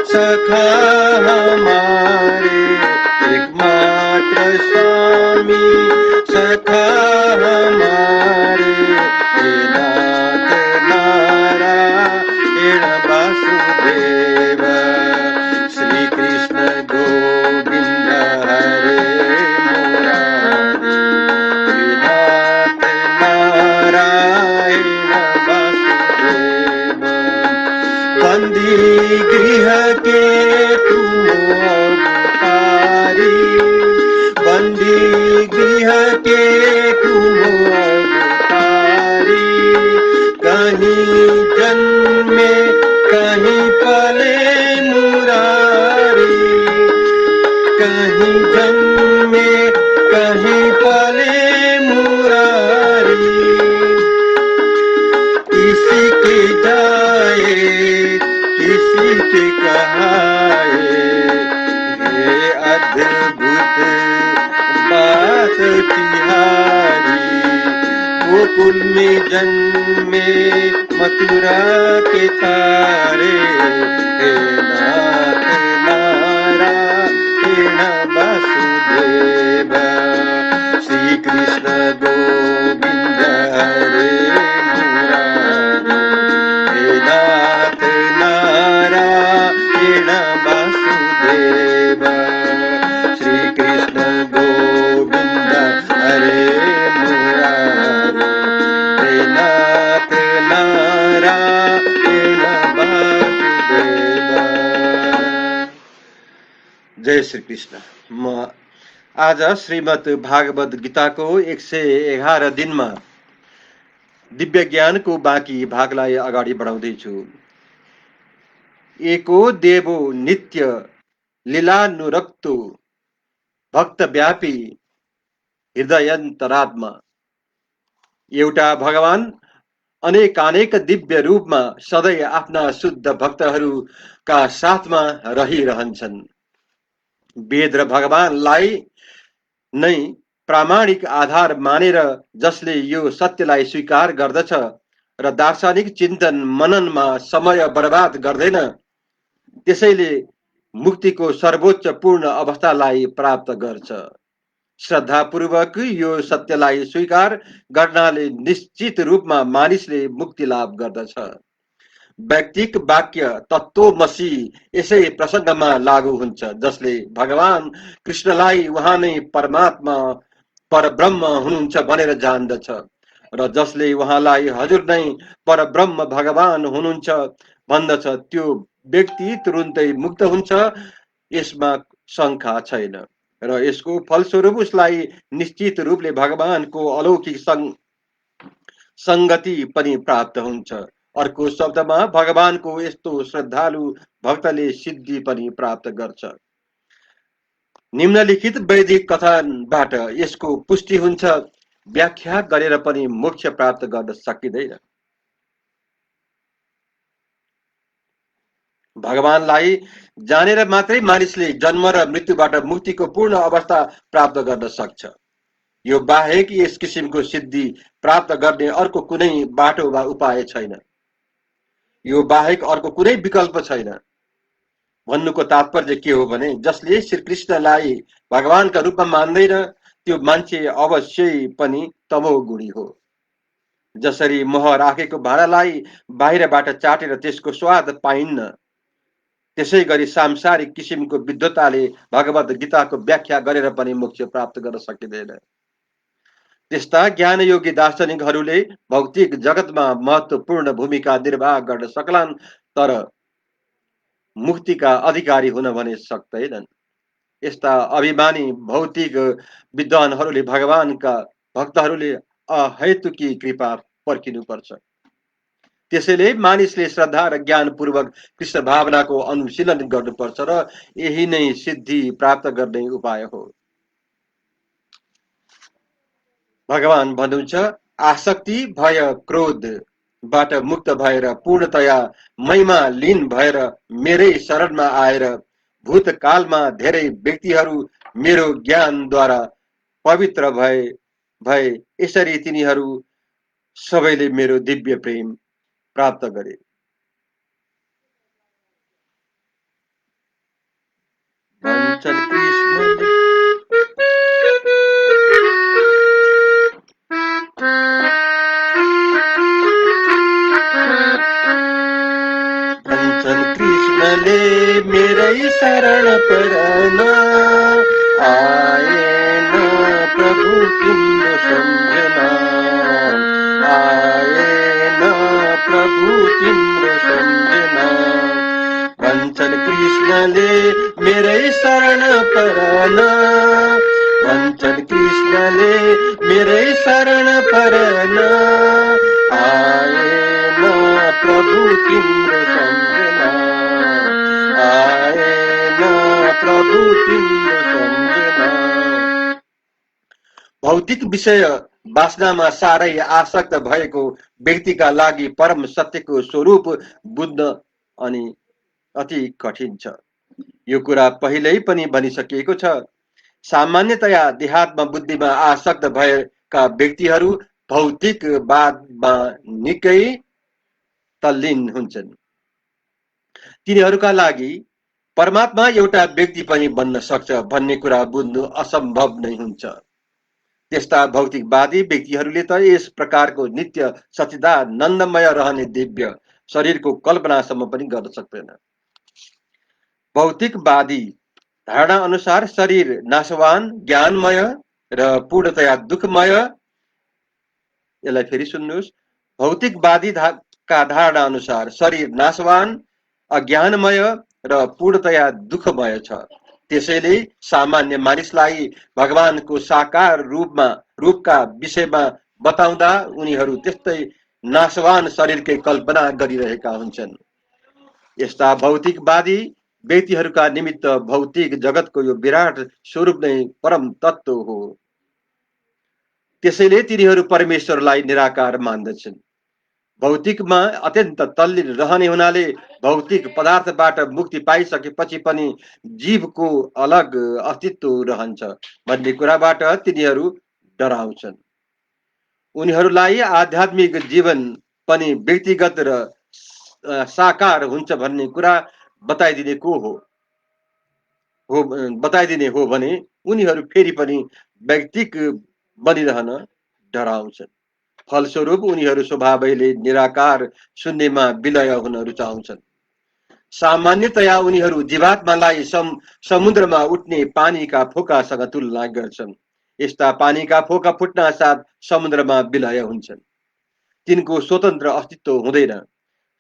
सखा हमारे एकमात्र स्वामी, सखा हमारे हे नाथ नारायण वासुदेव। श्री कृष्ण गोविंद हरे मुरारी, हे नाथ नारायण वासुदेव। बंदी गृह के तुम अवतारी, बंदी गृह के तुम अवतारी। कहीं जन्मे कहीं पले मुरारी, कहीं जन्मे कहीं पले मुरारी। किसी के जाए किसी के कहाए, हे अद्भुत बात तिहारी। गोकुल में जन्मे मथुरा के तारे, हे नाथ नारायण वासुदेव। श्री कृष्ण गोविंद हरे मुरारी, हे नाथ नारायण वासुदेव। श्री कृष्ण गोविंद हरे मुरारी, हे नाथ नारायण वासुदेव। जय श्री कृष्ण। म आज श्रीमद् भागवत गीताको 111 दिनमा दिव्य ज्ञानको बाँकी भागलाई अगाडि बढाउँदैछु। एको देवो नित्य लीलानुरक्तो भक्तव्यापी हृदयन्तरात्मा। एउटा भगवान अनेकानेक दिव्य रूपमा सधैँ आफ्ना शुद्ध भक्तहरूका साथमा रहिरहन्छन्। वेद र भगवानलाई नै प्रामाणिक आधार मानेर जसले यो सत्यलाई स्वीकार गर्दछ र दार्शनिक चिन्तन मननमा समय बर्बाद गर्दैन, त्यसैले मुक्तिको सर्वोच्च पूर्ण अवस्थालाई प्राप्त गर्छ। श्रद्धापूर्वक यो सत्यलाई स्वीकार गर्नाले निश्चित रूपमा मानिसले मुक्ति लाभ गर्दछ। वैदिक वाक्य तत्त्वमसि यसै प्रसङ्गमा लागू हुन्छ, जसले भगवान कृष्णलाई उहाँ नै परमात्मा परब्रह्म हुनुहुन्छ भनेर जान्दछ र जसले उहाँलाई हजुर नै परब्रह्म भगवान हुनुहुन्छ भन्दछ, त्यो व्यक्ति तुरुन्तै मुक्त हुन्छ। यसमा शङ्का छैन र यसको फलस्वरूप उसलाई निश्चित रूपले भगवानको अलौकिक संगति पनि प्राप्त हुन्छ। अर्को शब्दमा भगवानको यस्तो श्रद्धालु भक्तले सिद्धि पनि प्राप्त गर्छ। निम्नलिखित वैदिक कथनबाट यसको पुष्टि हुन्छ। व्याख्या गरेर पनि मोक्ष प्राप्त गर्न सकिँदैन। भगवानलाई जानेर मात्रै मानिसले जन्म र मृत्युबाट मुक्तिको पूर्ण अवस्था प्राप्त गर्न सक्छ। यो बाहेक यस किसिमको सिद्धि प्राप्त गर्ने अर्को कुनै बाटो वा उपाय छैन। यो बाहेक अर्को कुनै विकल्प छैन। भन्नुको तात्पर्य के हो भने, जसले श्रीकृष्णलाई भगवानका रूपमा मान्दैन त्यो मान्छे अवश्यै पनि तमोगुणी हो। जसरी मोह राखेको भाँडालाई बाहिरबाट चाटेर त्यसको स्वाद पाइन्न, त्यसै गरी सांसारिक किसिमको विद्वताले भगवत गीताको व्याख्या गरेर पनि मोक्ष प्राप्त गर्न सकिँदैन। त्यस्ता ज्ञानयोगी दार्शनिकहरूले भौतिक जगतमा महत्त्वपूर्ण भूमिका निर्वाह गर्न सक्लान्, तर मुक्तिका अधिकारी हुन भने सक्दैनन्। यस्ता अभिमानी भौतिक विद्वानहरूले भगवानका भक्तहरूले अहेतुकी कृपा पर्खिनुपर्छ। त्यसैले मानिसले श्रद्धा र ज्ञानपूर्वक कृष्ण भावनाको अनुशीलन गर्नुपर्छ र यही नै सिद्धि प्राप्त गर्ने उपाय हो। भगवान भन्नुहुन्छ, आसक्ति भय क्रोधबाट मुक्त भएर पूर्णतया मैमा लीन भएर मेरै शरणमा आएर भूतकालमा धेरै व्यक्तिहरू मेरो ज्ञानद्वारा पवित्र भए यसरी तिनीहरू सबैले मेरो दिव्य प्रेम प्राप्त गरे। मेरै शरण परन आएन प्रभु तिम्रो सम्झना आएन प्रभु तिम्रो सम्झना भन्छन् कृष्णले मेरै शरण परन भन्छन् कृष्णले मेरै शरण परन आएन प्रभु तिम्रो सम्झना आएन प्रभु तिम्रो सम्झना भौतिक विषय वासनामा साह्रै आसक्त भएको व्यक्तिका लागि परम सत्यको स्वरूप बुझ्न अनि अति कठिन छ। यो कुरा पहिल्यै पनि भनिसकिएको छ। सामान्यतया देहात्म बुद्धिमा आसक्त भएका व्यक्तिहरू भौतिकवादमा निकै तल्लीन हुन्छन्। तिनीहरूका लागि परमात्मा एउटा व्यक्ति पनि बन्न सक्छ भन्ने कुरा बुझ्नु असम्भव नै हुन्छ। त्यस्ता भौतिकवादी व्यक्तिहरूले त यस प्रकारको नित्य सच्चिदानन्दमय रहने दिव्य शरीरको कल्पनासम्म पनि गर्न सक्दैन। भौतिकवादी धारणा अनुसार शरीर नाशवान, ज्ञानमय र पूर्णतया दुःखमय। यसलाई फेरि सुन्नुहोस्। भौतिकवादी का धारणा अनुसार शरीर नाशवान, अज्ञानमय र पूर्णतया दुःखमय छ। त्यसैले सामान्य मानिसलाई भगवानको साकार रूपका विषयमा बताउँदा उनीहरू त्यस्तै नाशवान शरीरकै कल्पना गरिरहेका हुन्छन्। यस्ता भौतिकवादी व्यक्तिहरूका निमित्त भौतिक जगतको यो विराट स्वरूप नै परम तत्व हो। त्यसैले तिनीहरू परमेश्वरलाई निराकार मान्दछन्। भौतिकमा अत्यन्त तल्लीन रहने हुनाले भौतिक पदार्थबाट मुक्ति पाइसकेपछि पनि जीवको अलग अस्तित्व रहन्छ भन्ने कुराबाट तिनीहरू डराउँछन्। उनीहरूलाई आध्यात्मिक जीवन पनि व्यक्तिगत र साकार हुन्छ भन्ने कुरा बताइदिने हो भने उनीहरू फेरि पनि व्यक्तिक बनिरहन डराउँछन्। फलस्वरूप उनीहरू स्वभावैले निराकार शून्यमा विलय हुन रुचाउँछन्। सामान्यतया उनीहरू जीवात्मालाई समुद्रमा उठ्ने पानीका फोकासँग तुलना गर्छन्। यस्ता पानीका फोका फुट्न साथ समुद्रमा विलय हुन्छन्। तिनको स्वतन्त्र अस्तित्व हुँदैन।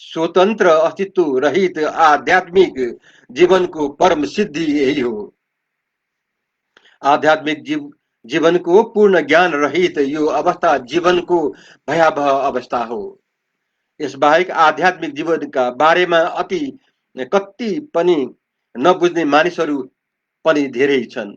स्वतन्त्र अस्तित्व रहित आध्यात्मिक जीवनको परम सिद्धि यही हो। आध्यात्मिक जीवनको पूर्ण ज्ञान रहित यो अवस्था जीवनको भयावह अवस्था हो। यसबाहेक आध्यात्मिक जीवनका बारेमा कति पनि नबुझ्ने मानिसहरू पनि धेरै छन्।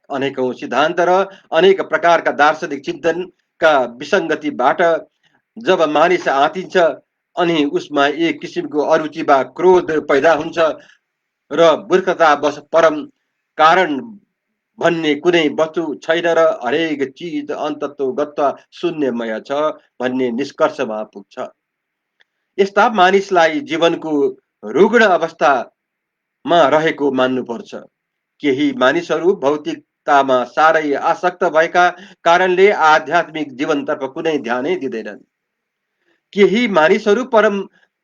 अनेकौं सिद्धान्त र अनेक प्रकारका दार्शनिक चिन्तनका विसङ्गतिबाट जब मानिस आँतिन्छ अनि उसमा एक किसिमको अरुचि वा क्रोध पैदा हुन्छ र मूर्खतावश परम कारण भन्ने कुनै वस्तु छैन र हरेक चीज अन्तत्वगत शून्यमय छ भन्ने निष्कर्षमा पुग्छ। यस्ता मानिसलाई जीवनको रुग्ण अवस्थामा रहेको मान्नुपर्छ। केही मानिसहरू भौतिकतामा साह्रै आसक्त भएका कारणले आध्यात्मिक जीवनतर्फ कुनै ध्यानै दिँदैनन्। केही मानिसहरू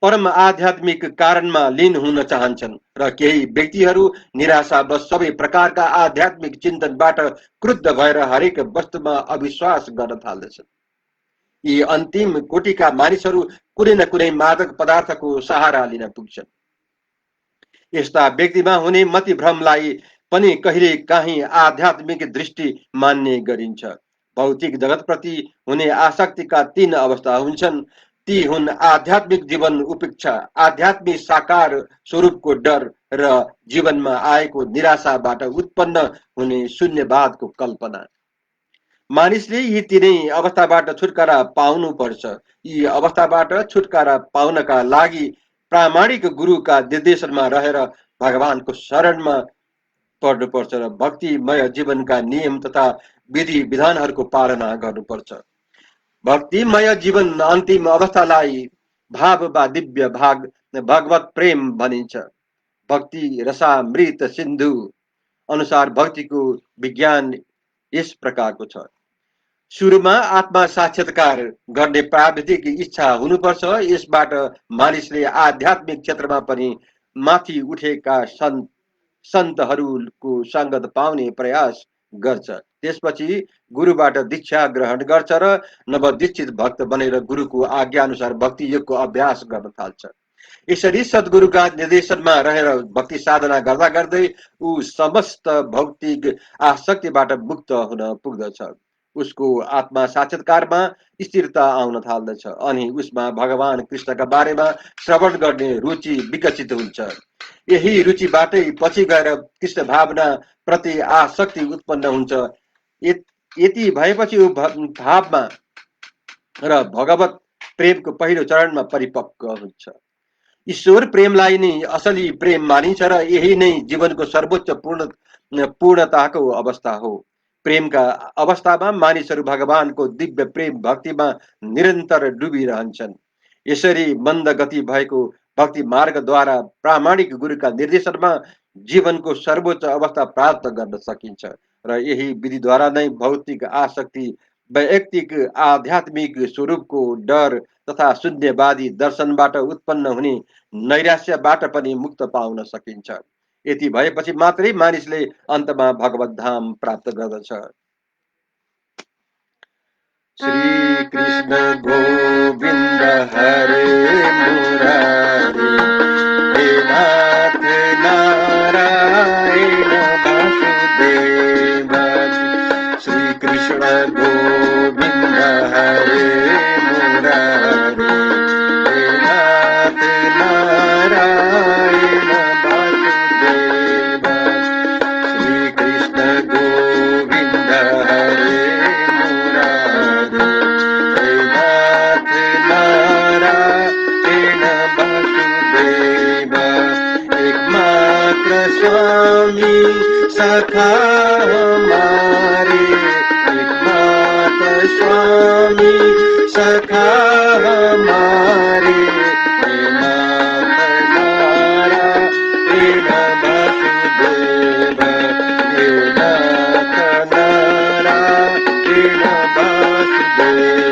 परम आध्यात्मिक कारणमा लीन हुन चाहन्छन् र केही व्यक्तिहरू निराशावश सबै प्रकारका आध्यात्मिक चिन्तनबाट क्रुद्ध भएर हरेक वस्तुमा अविश्वास गर्न थाल्दछन्। यी अन्तिम कोटिका मानिसहरू कुनै न कुनै मादक पदार्थको सहारा लिन पुग्छन्। यस्ता व्यक्तिमा हुने मतिभ्रमलाई पनि कहिले काहीँ आध्यात्मिक दृष्टि मान्ने गरिन्छ। भौतिक जगतप्रति हुने आसक्तिका तीन अवस्था हुन्छन्। ती हुन् आध्यात्मिक जीवन उपेक्षा, आध्यात्मिक साकार स्वरूपको डर र जीवनमा आएको निराशाबाट उत्पन्न हुने शून्यवादको कल्पना। मानिसले यी तीनै अवस्थाबाट छुटकारा पाउनु पर्छ। यी अवस्थाबाट छुटकारा पाउनका लागि प्रामाणिक गुरुका निर्देशनमा रहेर भगवानको शरणमा पर्नुपर्छ र भक्तिमय जीवनका नियम तथा विधि विधानहरूको पालना गर्नुपर्छ। भक्तिमय जीवन अन्तिम अवस्थालाई भाव वा दिव्य भगवत प्रेम भनिन्छ। भक्ति रसामृत सिन्धु अनुसार भक्तिको विज्ञान यस प्रकारको छ। सुरुमा आत्मा साक्षात्कार गर्ने प्राविधिक इच्छा हुनुपर्छ। यसबाट मानिसले आध्यात्मिक क्षेत्रमा पनि माथि उठेका सन्तहरूको सङ्गत पाउने प्रयास गर्छ। त्यसपछि गुरुबाट दीक्षा ग्रहण गर्छ र नवदीक्षित भक्त बनेर गुरुको आज्ञा अनुसार भक्ति योगको अभ्यास गर्न थाल्छ। यसरी सद्गुरुका निर्देशनमा रहेर भक्ति साधना गर्दा गर्दै ऊ समस्त भौतिक आसक्तिबाट मुक्त हुन पुग्दछ। उसको आत्मा साक्षात्कारमा स्थिरता आउन थाल्दछ अनि उसमा भगवान कृष्णका बारेमा श्रवण गर्ने रुचि विकसित हुन्छ। यही रुचिबाटै पछि गएर कृष्ण भावना प्रति आसक्ति उत्पन्न हुन्छ। यति भएपछि ऊ भावमा र भगवत प्रेमको पहिलो चरणमा परिपक्व हुन्छ। ईश्वर प्रेमलाई नै असली प्रेम मानिन्छ र यही नै जीवनको सर्वोच्च पूर्णताको अवस्था हो। प्रेमका अवस्थामा मानिसहरू भगवानको दिव्य प्रेम भक्तिमा निरन्तर डुबिरहन्छन्। यसरी मन्द गति भएको भक्ति मार्गद्वारा प्रामाणिक गुरुका निर्देशनमा जीवनको सर्वोच्च अवस्था प्राप्त गर्न सकिन्छ र यही विधिद्वारा नै भौतिक आसक्ति, वैयक्तिक आध्यात्मिक स्वरूपको डर तथा शून्यवादी दर्शनबाट उत्पन्न हुने नैराश्यबाट पनि मुक्त पाउन सकिन्छ। यति भएपछि मात्रै मानिसले अन्तमा भगवत धाम प्राप्त गर्दछ। श्री कृष्ण गोविन्द हरे मुरारी, हे नाथ नारायण वासुदेव। श्री कृष्ण गोविन्द हरे मुरारी, हे नाथ नारायण वासुदेव। श्री कृष्ण गोविन्द हरे मुरारी, हे नाथ नारायण वासुदेव। एकमात्र स्वामी सखा हमारे, एकमात्र स्वामी सखा हमारे, हे नाथ नारायण वासुदेव। हे नाथ नारायण वासुदेव।